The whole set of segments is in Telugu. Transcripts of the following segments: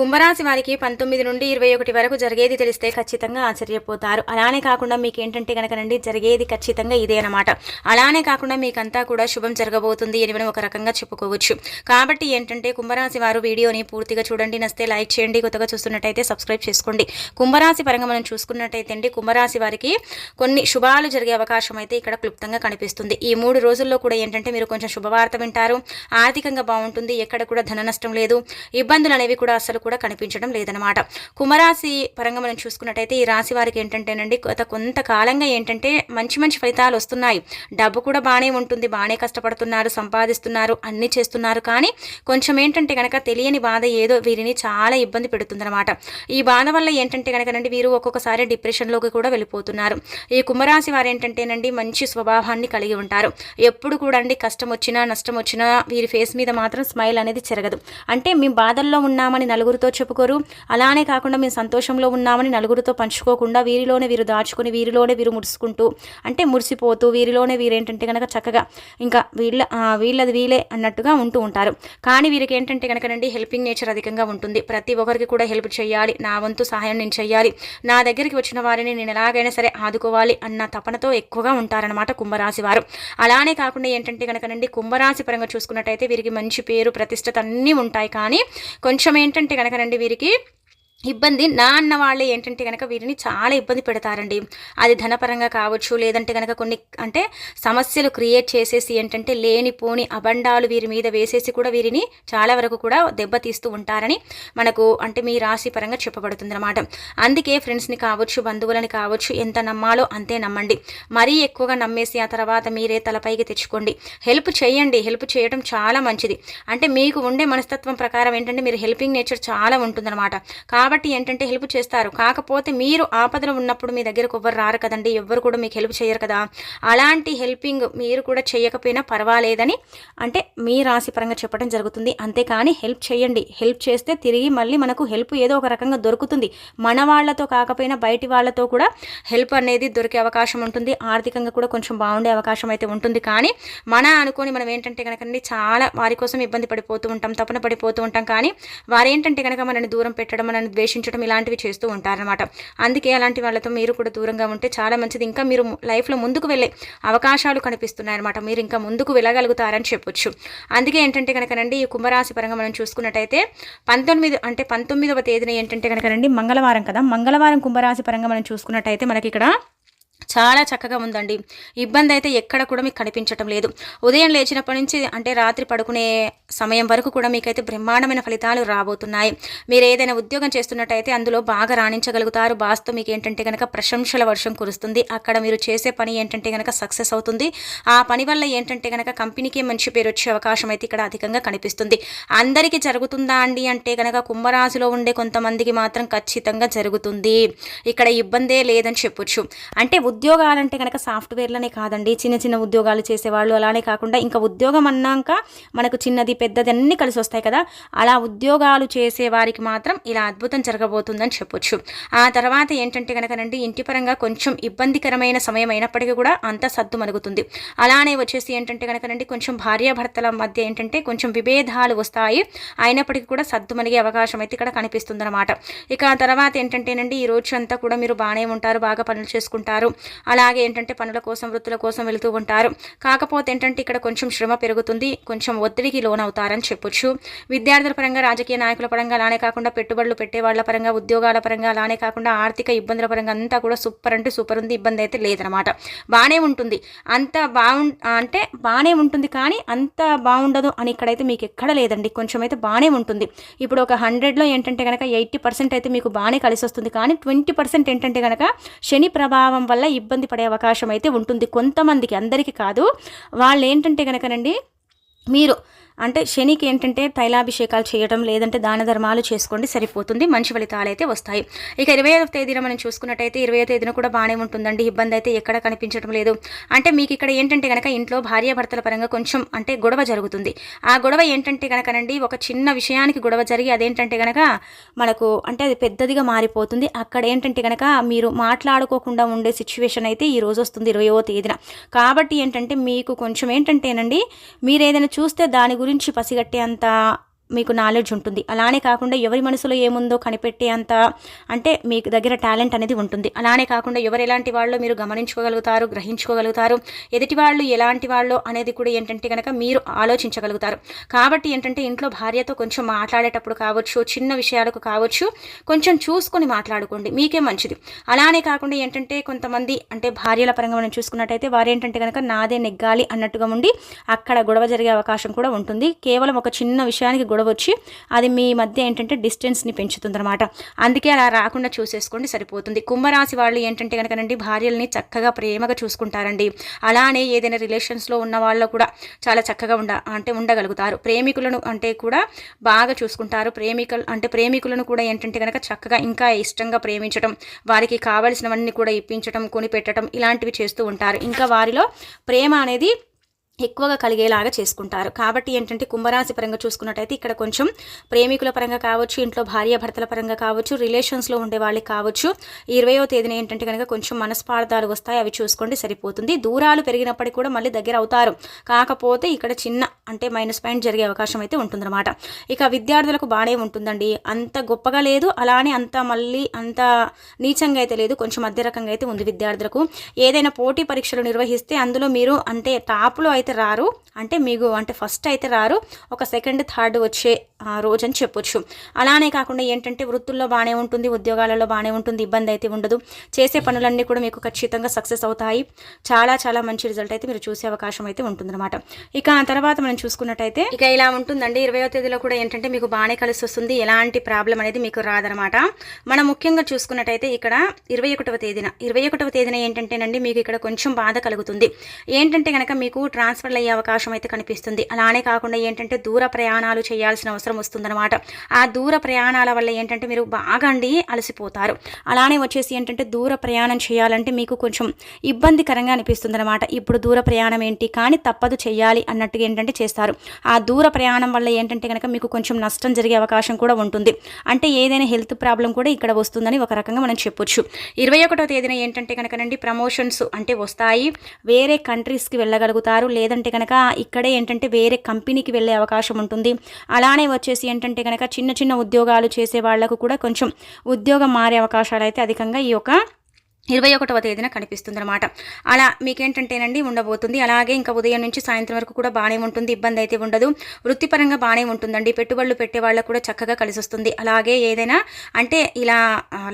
కుంభరాశి వారికి 19 నుండి 21 వరకు జరిగేది తెలిస్తే ఖచ్చితంగా ఆశ్చర్యపోతారు. అలానే కాకుండా మీకేంటంటే గనకనండి జరిగేది ఖచ్చితంగా ఇదే అనమాట. అలానే కాకుండా మీకంతా కూడా శుభం జరగబోతుంది అని మనం ఒక రకంగా చెప్పుకోవచ్చు. కాబట్టి ఏంటంటే కుంభరాశి వారు వీడియోని పూర్తిగా చూడండి. నస్తే లైక్ చేయండి. కొత్తగా చూస్తున్నట్టయితే సబ్స్క్రైబ్ చేసుకోండి. కుంభరాశి పరంగా మనం చూసుకున్నట్టయితే అండి కుంభరాశి వారికి కొన్ని శుభాలు జరిగే అవకాశం అయితే ఇక్కడ క్లుప్తంగా కనిపిస్తుంది. ఈ 3 రోజుల్లో కూడా ఏంటంటే మీరు కొంచెం శుభవార్త వింటారు. ఆర్థికంగా బాగుంటుంది. ఎక్కడ కూడా ధన నష్టం లేదు. ఇబ్బందులు అనేవి కూడా అసలు కూడా కనిపించడం లేదనమాట. కుంభరాశి పరంగా మనం చూసుకున్నట్టయితే ఈ రాశి వారికి ఏంటంటేనండి కొంతకాలంగా ఏంటంటే మంచి మంచి ఫలితాలు వస్తున్నాయి. డబ్బు కూడా బాగానే ఉంటుంది. బాగానే కష్టపడుతున్నారు, సంపాదిస్తున్నారు, అన్ని చేస్తున్నారు. కానీ కొంచెం ఏంటంటే కనుక తెలియని బాధ ఏదో వీరిని చాలా ఇబ్బంది పెడుతుందన్నమాట. ఈ బాధ వల్ల ఏంటంటే కనుకనండి వీరు ఒక్కొక్కసారి డిప్రెషన్లోకి కూడా వెళ్ళిపోతున్నారు. ఈ కుంభరాశి వారు ఏంటంటేనండి మంచి స్వభావాన్ని కలిగి ఉంటారు. ఎప్పుడు కూడా అండి కష్టం వచ్చినా నష్టం వచ్చినా వీరి ఫేస్ మీద మాత్రం స్మైల్ అనేది చెరగదు. అంటే మేము బాధల్లో ఉన్నామని నలుగురితో చెప్పుకోరు. అలానే కాకుండా మేము సంతోషంలో ఉన్నామని నలుగురితో పంచుకోకుండా వీరిలోనే వీరు దాచుకొని వీరిలోనే వీరు ముడుచుకుంటూ అంటే మురిసిపోతూ వీరిలోనే వీరేంటంటే కనుక చక్కగా ఇంకా వీళ్ళది వీలే అన్నట్టుగా ఉంటూ ఉంటారు. కానీ వీరికి ఏంటంటే కనుకనండి హెల్పింగ్ నేచర్ అధికంగా ఉంటుంది. ప్రతి ఒక్కరికి కూడా హెల్ప్ చేయాలి, నా వంతు సహాయం నేను చేయాలి, నా దగ్గరికి వచ్చిన వారిని నేను ఎలాగైనా సరే ఆదుకోవాలి అన్న తపనతో ఎక్కువగా ఉంటారనమాట కుంభరాశి వారు. అలానే కాకుండా ఏంటంటే కనుకనండి కుంభరాశి పరంగా చూసుకున్నట్టయితే వీరికి మంచి పేరు ప్రతిష్టత అన్నీ ఉంటాయి. కానీ కొంచెం ఏంటంటే కనుకనండి వీరికి ఇబ్బంది నా అన్న వాళ్ళే ఏంటంటే కనుక వీరిని చాలా ఇబ్బంది పెడతారండి. అది ధనపరంగా కావచ్చు, లేదంటే కనుక కొన్ని అంటే సమస్యలు క్రియేట్ చేసేసి ఏంటంటే లేనిపోని అబండాలు వీరి మీద వేసేసి కూడా వీరిని చాలా వరకు కూడా దెబ్బతీస్తూ ఉంటారని మనకు అంటే మీ రాశి పరంగా చెప్పబడుతుంది అనమాట. అందుకే ఫ్రెండ్స్ని కావచ్చు, బంధువులని కావచ్చు, ఎంత నమ్మాలో అంతే నమ్మండి. మరీ ఎక్కువగా నమ్మేసి ఆ తర్వాత మీరే తలపైకి తెచ్చుకోండి. హెల్ప్ చేయండి. హెల్ప్ చేయడం చాలా మంచిది. అంటే మీకు ఉండే మనస్తత్వం ప్రకారం ఏంటంటే మీరు హెల్పింగ్ నేచర్ చాలా ఉంటుందన్నమాట. కాబట్టి ఏంటంటే హెల్ప్ చేస్తారు. కాకపోతే మీరు ఆపదలో ఉన్నప్పుడు మీ దగ్గరకు ఎవ్వరు రారు కదండి, ఎవ్వరు కూడా మీకు హెల్ప్ చేయరు కదా. అలాంటి హెల్పింగ్ మీరు కూడా చేయకపోయినా పర్వాలేదని అంటే మీ రాశి పరంగా చెప్పడం జరుగుతుంది. అంతేకాని హెల్ప్ చేయండి. హెల్ప్ చేస్తే తిరిగి మళ్ళీ మనకు హెల్ప్ ఏదో ఒక రకంగా దొరుకుతుంది. మన వాళ్ళతో కాకపోయినా బయటి వాళ్ళతో కూడా హెల్ప్ అనేది దొరికే అవకాశం ఉంటుంది. ఆర్థికంగా కూడా కొంచెం బాగుండే అవకాశం అయితే ఉంటుంది. కానీ మన అనుకొని మనం ఏంటంటే కనుక చాలా వారి కోసం ఇబ్బంది పడిపోతూ ఉంటాం, తపన పడిపోతూ ఉంటాం. కానీ వారు ఏంటంటే కనుక మనల్ని దూరం పెట్టడం, మనల్ని ద్వేషించడం ఇలాంటివి చేస్తూ ఉంటారనమాట. అందుకే అలాంటి వాళ్ళతో మీరు కూడా దూరంగా ఉంటే చాలా మంచిది. ఇంకా మీరు లైఫ్లో ముందుకు వెళ్ళే అవకాశాలు కనిపిస్తున్నాయన్నమాట. మీరు ఇంకా ముందుకు వెళ్ళగలుగుతారని చెప్పొచ్చు. అందుకే ఏంటంటే కనుకనండి ఈ కుంభరాశి పరంగా మనం చూసుకున్నట్టయితే 19వ తేదీన ఏంటంటే కనుకనండి మంగళవారం కదా, మంగళవారం కుంభరాశి పరంగా మనం చూసుకున్నట్టయితే మనకి ఇక్కడ చాలా చక్కగా ఉందండి. ఇబ్బంది అయితే ఎక్కడ కూడా మీకు కనిపించటం లేదు. ఉదయం లేచినప్పటి నుంచి అంటే రాత్రి పడుకునే సమయం వరకు కూడా మీకైతే బ్రహ్మాండమైన ఫలితాలు రాబోతున్నాయి. మీరు ఏదైనా ఉద్యోగం చేస్తున్నట్టయితే అందులో బాగా రాణించగలుగుతారు. బాస్తో మీకు ఏంటంటే కనుక ప్రశంసల వర్షం కురుస్తుంది. అక్కడ మీరు చేసే పని ఏంటంటే కనుక సక్సెస్ అవుతుంది. ఆ పని వల్ల ఏంటంటే కనుక కంపెనీకి మంచి పేరు వచ్చే అవకాశం అయితే ఇక్కడ అధికంగా కనిపిస్తుంది. అందరికీ జరుగుతుందా అండి అంటే కనుక కుంభరాశిలో ఉండే కొంతమందికి మాత్రం ఖచ్చితంగా జరుగుతుంది. ఇక్కడ ఇబ్బందే లేదని చెప్పొచ్చు. అంటే ఉద్యోగాలంటే కనుక సాఫ్ట్వేర్లనే కాదండి, చిన్న చిన్న ఉద్యోగాలు చేసేవాళ్ళు, అలానే కాకుండా ఇంకా ఉద్యోగం అన్నాక మనకు చిన్నది పెద్దది అన్నీ కలిసి వస్తాయి కదా, అలా ఉద్యోగాలు చేసే వారికి మాత్రం ఇలా అద్భుతం జరగబోతుందని చెప్పొచ్చు. ఆ తర్వాత ఏంటంటే కనుకనండి ఇంటి పరంగా కొంచెం ఇబ్బందికరమైన సమయం అయినప్పటికీ కూడా అంత సద్దు మరుగుతుంది. అలానే వచ్చేసి ఏంటంటే కనుకనండి కొంచెం భార్యాభర్తల మధ్య ఏంటంటే కొంచెం విభేదాలు వస్తాయి. అయినప్పటికీ కూడా సద్దు మనిగే అవకాశం అయితే ఇక్కడ కనిపిస్తుంది అనమాట. ఇక ఆ తర్వాత ఏంటంటేనండి ఈ రోజు అంతా కూడా మీరు బాగానే ఉంటారు, బాగా పనులు చేసుకుంటారు. అలాగే ఏంటంటే పనుల కోసం వృత్తుల కోసం వెళుతూ ఉంటారు. కాకపోతే ఏంటంటే ఇక్కడ కొంచెం శ్రమ పెరుగుతుంది, కొంచెం ఒత్తిడికి లోనవుతారని చెప్పొచ్చు. విద్యార్థుల పరంగా, రాజకీయ నాయకుల పరంగా, అలానే కాకుండా పెట్టుబడులు పెట్టే వాళ్ళ పరంగా, ఉద్యోగాల పరంగా, అలానే కాకుండా ఆర్థిక ఇబ్బందుల పరంగా అంతా కూడా సూపర్ అంటే సూపర్ ఉంది. ఇబ్బంది అయితే లేదనమాట. బాగానే ఉంటుంది. అంత అంటే బాగానే ఉంటుంది. కానీ అంత బాగుండదు అని ఇక్కడైతే మీకు ఎక్కడ లేదండి. కొంచెం అయితే బాగానే ఉంటుంది. ఇప్పుడు ఒక 100లో ఏంటంటే కనుక 80% అయితే మీకు బాగానే కలిసి వస్తుంది. కానీ 20% ఏంటంటే కనుక శని ప్రభావం వల్ల ఇబ్బంది పడే అవకాశం అయితే ఉంటుంది కొంతమందికి, అందరికీ కాదు. వాళ్ళు ఏంటంటే కనుకనండి మీరు అంటే శనికి ఏంటంటే తైలాభిషేకాలు చేయడం, లేదంటే దాన ధర్మాలు చేసుకోండి, సరిపోతుంది. మంచి ఫలితాలు అయితే వస్తాయి. ఇక 25వ తేదీన మనం చూసుకున్నట్టయితే 20వ తేదీన కూడా బాగానే ఉంటుందండి. ఇబ్బంది అయితే ఎక్కడ కనిపించడం లేదు. అంటే మీకు ఇక్కడ ఏంటంటే కనుక ఇంట్లో భార్యాభర్తల పరంగా కొంచెం అంటే గొడవ జరుగుతుంది. ఆ గొడవ ఏంటంటే కనుకనండి ఒక చిన్న విషయానికి గొడవ జరిగి అదేంటంటే కనుక మనకు అంటే అది పెద్దదిగా మారిపోతుంది. అక్కడ ఏంటంటే కనుక మీరు మాట్లాడుకోకుండా ఉండే సిచ్యువేషన్ అయితే ఈ రోజు వస్తుంది 20వ తేదీన. కాబట్టి ఏంటంటే మీకు కొంచెం ఏంటంటేనండి మీరు ఏదైనా చూస్తే దాని గురించి పసిగట్టే అంత మీకు నాలెడ్జ్ ఉంటుంది. అలానే కాకుండా ఎవరి మనసులో ఏముందో కనిపెట్టే అంత అంటే మీకు దగ్గర టాలెంట్ అనేది ఉంటుంది. అలానే కాకుండా ఎవరు ఎలాంటి వాళ్ళో మీరు గమనించుకోగలుగుతారు, గ్రహించుకోగలుగుతారు. ఎదుటి వాళ్ళు ఎలాంటి వాళ్ళో అనేది కూడా ఏంటంటే కనుక మీరు ఆలోచించగలుగుతారు. కాబట్టి ఏంటంటే ఇంట్లో భార్యతో కొంచెం మాట్లాడేటప్పుడు కావచ్చు, చిన్న విషయాలకు కావచ్చు, కొంచెం చూసుకొని మాట్లాడుకోండి, మీకే మంచిది. అలానే కాకుండా ఏంటంటే కొంతమంది అంటే భార్యల పరంగా మనం చూసుకున్నట్టయితే వారు ఏంటంటే కనుక నాదే నెగ్గాలి అన్నట్టుగా ఉండి అక్కడ గొడవ జరిగే అవకాశం కూడా ఉంటుంది. కేవలం ఒక చిన్న విషయానికి గొడవ వచ్చి అది మీ మధ్య ఏంటంటే డిస్టెన్స్ని పెంచుతుందన్నమాట. అందుకే అలా రాకుండా చూసేసుకోండి, సరిపోతుంది. కుంభరాశి వాళ్ళు ఏంటంటే కనుకనండి భార్యల్ని చక్కగా ప్రేమగా చూసుకుంటారండి. అలానే ఏదైనా రిలేషన్స్లో ఉన్న వాళ్ళు కూడా చాలా చక్కగా ఉండగలుగుతారు. ప్రేమికులను అంటే కూడా బాగా చూసుకుంటారు. ప్రేమికులను కూడా ఏంటంటే కనుక చక్కగా ఇంకా ఇష్టంగా ప్రేమించడం, వారికి కావలసినవన్నీ కూడా ఇప్పించడం, కొనిపెట్టడం ఇలాంటివి చేస్తూ ఉంటారు. ఇంకా వారిలో ప్రేమ అనేది ఎక్కువగా కలిగేలాగా చేసుకుంటారు. కాబట్టి ఏంటంటే కుంభరాశి పరంగా చూసుకున్నట్టయితే ఇక్కడ కొంచెం ప్రేమికుల పరంగా కావచ్చు, ఇంట్లో భార్యాభర్తల పరంగా కావచ్చు, రిలేషన్స్లో ఉండే వాళ్ళకి కావచ్చు, 20వ తేదీన ఏంటంటే కనుక కొంచెం మనస్పార్థాలు వస్తాయి, అవి చూసుకోండి, సరిపోతుంది. దూరాలు పెరిగినప్పటికీ కూడా మళ్ళీ దగ్గర అవుతారు. కాకపోతే ఇక్కడ చిన్న అంటే మైనస్ పాయింట్ జరిగే అవకాశం అయితే ఉంటుందన్నమాట. ఇక విద్యార్థులకు బాగానే ఉంటుందండి. అంత గొప్పగా లేదు, అలానే అంత నీచంగా అయితే లేదు, కొంచెం మధ్య రకంగా అయితే ఉంది. విద్యార్థులకు ఏదైనా పోటీ పరీక్షలు నిర్వహిస్తే అందులో మీరు అంటే టాప్లో అయితే రారు, అంటే మీకు అంటే ఫస్ట్ అయితే రారు, ఒక సెకండ్ థర్డ్ వచ్చే రోజు అని చెప్పొచ్చు. అలానే కాకుండా ఏంటంటే వృత్తుల్లో బాగానే ఉంటుంది, ఉద్యోగాలలో బాగానే ఉంటుంది, ఇబ్బంది అయితే ఉండదు. చేసే పనులన్నీ కూడా మీకు ఖచ్చితంగా సక్సెస్ అవుతాయి. చాలా చాలా మంచి రిజల్ట్ అయితే మీరు చూసే అవకాశం అయితే ఉంటుందన్నమాట. ఇక ఆ తర్వాత మనం చూసుకున్నట్టయితే ఇక ఇలా ఉంటుందండి. 20వ తేదీలో కూడా ఏంటంటే మీకు బాగానే కలిసి వస్తుంది, ఎలాంటి ప్రాబ్లం అనేది మీకు రాదనమాట. మనం ముఖ్యంగా చూసుకున్నట్టయితే ఇక్కడ 21వ తేదీన ఏంటంటేనండి మీకు ఇక్కడ కొంచెం బాధ కలుగుతుంది. ఏంటంటే కనుక మీకు ట్రాన్స్ఫర్లు అయ్యే అవకాశం అయితే కనిపిస్తుంది. అలానే కాకుండా ఏంటంటే దూర ప్రయాణాలు చేయాల్సిన అవసరం వస్తుందన్నమాట. ఆ దూర ప్రయాణాల వల్ల ఏంటంటే మీరు బాగా అలసిపోతారు. అలానే వచ్చేసి ఏంటంటే దూర ప్రయాణం చేయాలంటే మీకు కొంచెం ఇబ్బందికరంగా అనిపిస్తుంది అనమాట. ఇప్పుడు దూర ప్రయాణం ఏంటి కానీ తప్పదు చేయాలి అన్నట్టుగా ఏంటంటే చేస్తారు. ఆ దూర ప్రయాణం వల్ల ఏంటంటే కనుక మీకు కొంచెం నష్టం జరిగే అవకాశం కూడా ఉంటుంది. అంటే ఏదైనా హెల్త్ ప్రాబ్లం కూడా ఇక్కడ వస్తుందని ఒక రకంగా మనం చెప్పొచ్చు. 21వ తేదీన ఏంటంటే కనుకనండి ప్రమోషన్స్ అంటే వస్తాయి, వేరే కంట్రీస్కి వెళ్ళగలుగుతారు, లేదంటే కనుక ఇక్కడే ఏంటంటే వేరే కంపెనీకి వెళ్ళే అవకాశం ఉంటుంది. అలానే వచ్చేసి ఏంటంటే కనుక చిన్న చిన్న ఉద్యోగాలు చేసే వాళ్లకు కూడా కొంచెం ఉద్యోగం మారే అవకాశాలు అయితే అధికంగా ఈ యొక్క 21వ తేదీన కనిపిస్తుంది అనమాట. అలా మీకేంటంటేనండి ఉండబోతుంది. అలాగే ఇంకా ఉదయం నుంచి సాయంత్రం వరకు కూడా బాగానే ఉంటుంది, ఇబ్బంది అయితే ఉండదు. వృత్తిపరంగా బాగానే ఉంటుందండి. పెట్టుబడులు పెట్టే వాళ్ళకు కూడా చక్కగా కలిసి వస్తుంది. అలాగే ఏదైనా అంటే ఇలా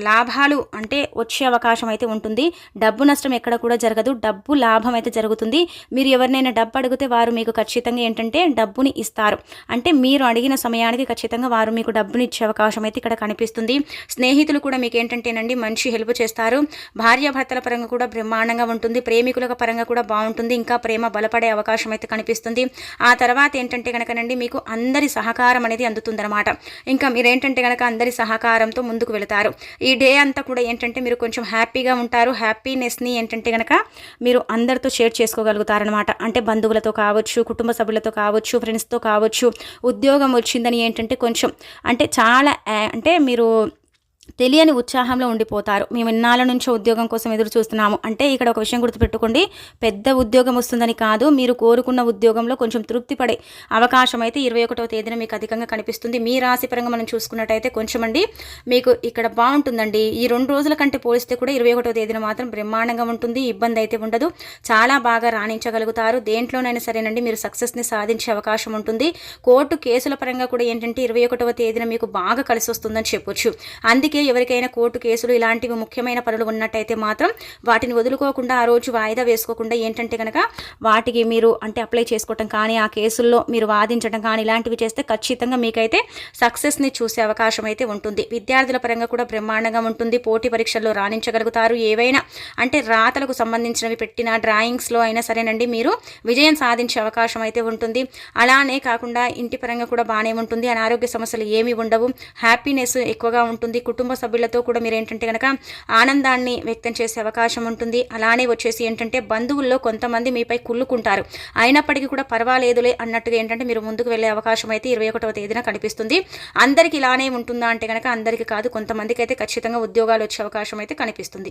లాభాలు అంటే వచ్చే అవకాశం అయితే ఉంటుంది. డబ్బు నష్టం ఎక్కడ కూడా జరగదు, డబ్బు లాభం అయితే జరుగుతుంది. మీరు ఎవరినైనా డబ్బు అడిగితే వారు మీకు ఖచ్చితంగా ఏంటంటే డబ్బుని ఇస్తారు. అంటే మీరు అడిగిన సమయానికి ఖచ్చితంగా వారు మీకు డబ్బుని ఇచ్చే అవకాశం అయితే ఇక్కడ కనిపిస్తుంది. స్నేహితులు కూడా మీకు ఏంటంటేనండి మంచి హెల్ప్ చేస్తారు. భార్యాభర్తల పరంగా కూడా బ్రహ్మాండంగా ఉంటుంది. ప్రేమికుల పరంగా కూడా బాగుంటుంది. ఇంకా ప్రేమ బలపడే అవకాశం అయితే కనిపిస్తుంది. ఆ తర్వాత ఏంటంటే కనుకనండి మీకు అందరి సహకారం అనేది అందుతుందన్నమాట. ఇంకా మీరేంటంటే కనుక అందరి సహకారంతో ముందుకు వెళతారు. ఈ డే అంతా కూడా ఏంటంటే మీరు కొంచెం హ్యాపీగా ఉంటారు. హ్యాపీనెస్ని ఏంటంటే కనుక మీరు అందరితో షేర్ చేసుకోగలుగుతారనమాట. అంటే బంధువులతో కావచ్చు, కుటుంబ సభ్యులతో కావచ్చు, ఫ్రెండ్స్తో కావచ్చు. ఉద్యోగం వచ్చిందని ఏంటంటే కొంచెం అంటే చాలా అంటే మీరు తెలియని ఉత్సాహంలో ఉండిపోతారు. మేము ఇన్నాళ్ళ నుంచో ఉద్యోగం కోసం ఎదురు చూస్తున్నాము అంటే ఇక్కడ ఒక విషయం గుర్తుపెట్టుకోండి, పెద్ద ఉద్యోగం వస్తుందని కాదు, మీరు కోరుకున్న ఉద్యోగంలో కొంచెం తృప్తి పడే అవకాశం అయితే 21వ తేదీన మీకు అధికంగా కనిపిస్తుంది. మీ రాశి పరంగా మనం చూసుకున్నట్టయితే కొంచెం అండి మీకు ఇక్కడ బాగుంటుందండి. ఈ 2 రోజుల కంటే పోలిస్తే కూడా 21వ తేదీన మాత్రం బ్రహ్మాండంగా ఉంటుంది, ఇబ్బంది అయితే ఉండదు, చాలా బాగా రాణించగలుగుతారు. దేంట్లోనైనా సరేనండి మీరు సక్సెస్ని సాధించే అవకాశం ఉంటుంది. కోర్టు కేసుల పరంగా కూడా ఏంటంటే 21వ తేదీన మీకు బాగా కలిసి వస్తుందని చెప్పొచ్చు. అందుకే ఎవరికైనా కోర్టు కేసులు ఇలాంటివి ముఖ్యమైన పనులు ఉన్నట్టయితే మాత్రం వాటిని వదులుకోకుండా ఆ రోజు వాయిదా వేసుకోకుండా ఏంటంటే కనుక వాటికి మీరు అంటే అప్లై చేసుకోవటం కానీ ఆ కేసుల్లో మీరు వాదించడం కానీ ఇలాంటివి చేస్తే ఖచ్చితంగా మీకైతే సక్సెస్ని చూసే అవకాశం అయితే ఉంటుంది. విద్యార్థుల పరంగా కూడా బ్రహ్మాండంగా ఉంటుంది. పోటీ పరీక్షల్లో రాణించగలుగుతారు. ఏవైనా అంటే రాతలకు సంబంధించినవి పెట్టిన డ్రాయింగ్స్లో అయినా సరేనండి మీరు విజయం సాధించే అవకాశం అయితే ఉంటుంది. అలానే కాకుండా ఇంటి పరంగా కూడా బాగానే ఉంటుంది. అనారోగ్య సమస్యలు ఏమీ ఉండవు. హ్యాపీనెస్ ఎక్కువగా ఉంటుంది. కుటుంబ సభ్యులతో కూడా మీరు ఏంటంటే కనుక ఆనందాన్ని వ్యక్తం చేసే అవకాశం ఉంటుంది. అలానే వచ్చేసి ఏంటంటే బంధువుల్లో కొంతమంది మీపై కుళ్ళుకుంటారు, అయినప్పటికీ కూడా పర్వాలేదులే అన్నట్టుగా ఏంటంటే మీరు ముందుకు వెళ్ళే అవకాశం అయితే 21వ తేదీన కనిపిస్తుంది. అందరికీ ఇలానే ఉంటుందా అంటే కనుక అందరికీ కాదు, కొంతమందికి అయితే ఖచ్చితంగా ఉద్యోగాలు వచ్చే అవకాశం అయితే కనిపిస్తుంది.